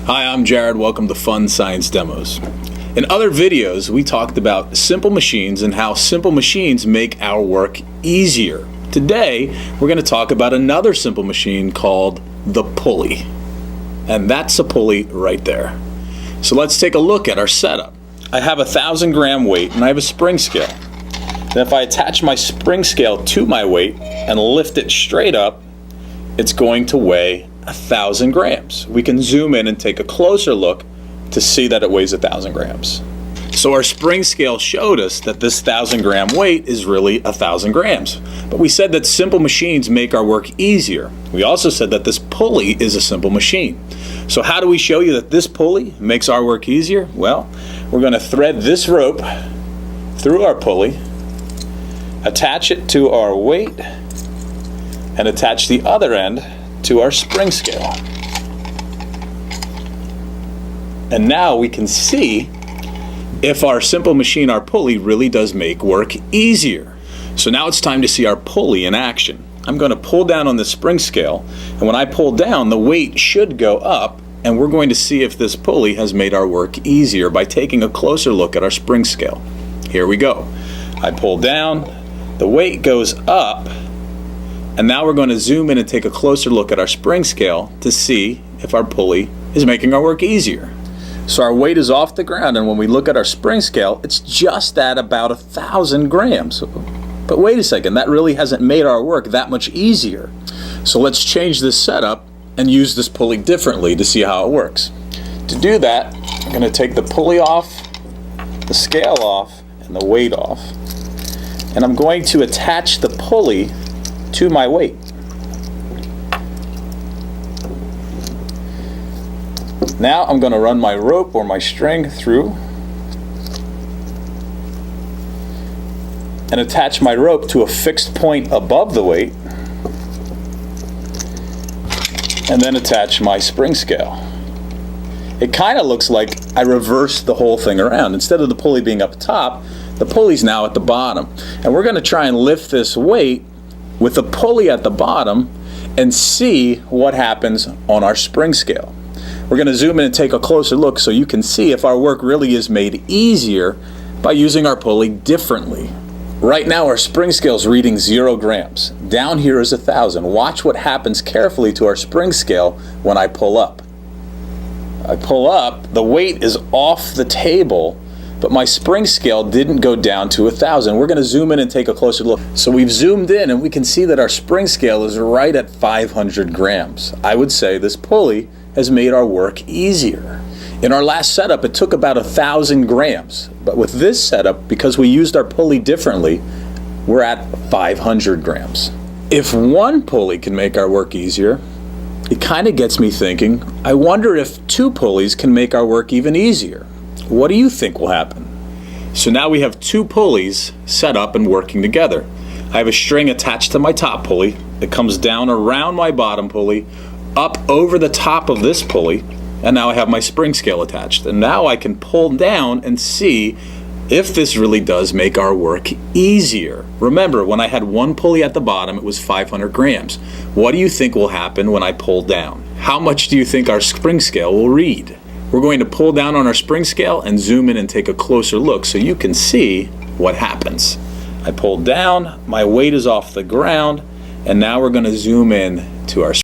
Hi, I'm Jared. Welcome to Fun Science Demos. In other videos, we talked about simple machines and how simple machines make our work easier. Today, we're going to talk about another simple machine called the pulley. And that's a pulley right there. So let's take a look at our setup. I have a 1,000-gram weight and I have a spring scale. And if I attach my spring scale to my weight and lift it straight up, it's going to weigh 1,000 grams. We can zoom in and take a closer look to see that it weighs 1,000 grams. So our spring scale showed us that this 1,000-gram weight is really 1,000 grams. But we said that simple machines make our work easier. We also said that this pulley is a simple machine. So how do we show you that this pulley makes our work easier? Well, we're going to thread this rope through our pulley, attach it to our weight, and attach the other end to our spring scale. And now we can see if our simple machine, our pulley, really does make work easier. So now it's time to see our pulley in action. I'm going to pull down on the spring scale, and when I pull down, the weight should go up, and we're going to see if this pulley has made our work easier by taking a closer look at our spring scale. Here we go. I pull down, the weight goes up, and now we're going to zoom in and take a closer look at our spring scale to see if our pulley is making our work easier. So our weight is off the ground, and when we look at our spring scale, it's just at about 1,000 grams. But wait a second, that really hasn't made our work that much easier. So let's change this setup and use this pulley differently to see how it works. To do that, I'm going to take the pulley off, the scale off, and the weight off. And I'm going to attach the pulley to my weight. Now I'm going to run my rope or my string through and attach my rope to a fixed point above the weight, and then attach my spring scale. It kind of looks like I reversed the whole thing around. Instead of the pulley being up top, the pulley's now at the bottom. And we're going to try and lift this weight with the pulley at the bottom and see what happens on our spring scale. We're going to zoom in and take a closer look so you can see if our work really is made easier by using our pulley differently. Right now our spring scale is reading 0 grams. Down here is 1,000. Watch what happens carefully to our spring scale when I pull up. I pull up, the weight is off the table, but my spring scale didn't go down to 1,000. We're going to zoom in and take a closer look. So we've zoomed in and we can see that our spring scale is right at 500 grams. I would say this pulley has made our work easier. In our last setup, it took about 1,000 grams. But with this setup, because we used our pulley differently, we're at 500 grams. If one pulley can make our work easier, it kind of gets me thinking, I wonder if 2 pulleys can make our work even easier. What do you think will happen? So now we have 2 pulleys set up and working together. I have a string attached to my top pulley. It comes down around my bottom pulley, up over the top of this pulley, and now I have my spring scale attached. And now I can pull down and see if this really does make our work easier. Remember, when I had one pulley at the bottom, it was 500 grams. What do you think will happen when I pull down? How much do you think our spring scale will read? We're going to pull down on our spring scale and zoom in and take a closer look so you can see what happens. I pulled down, my weight is off the ground, and now we're going to zoom in to our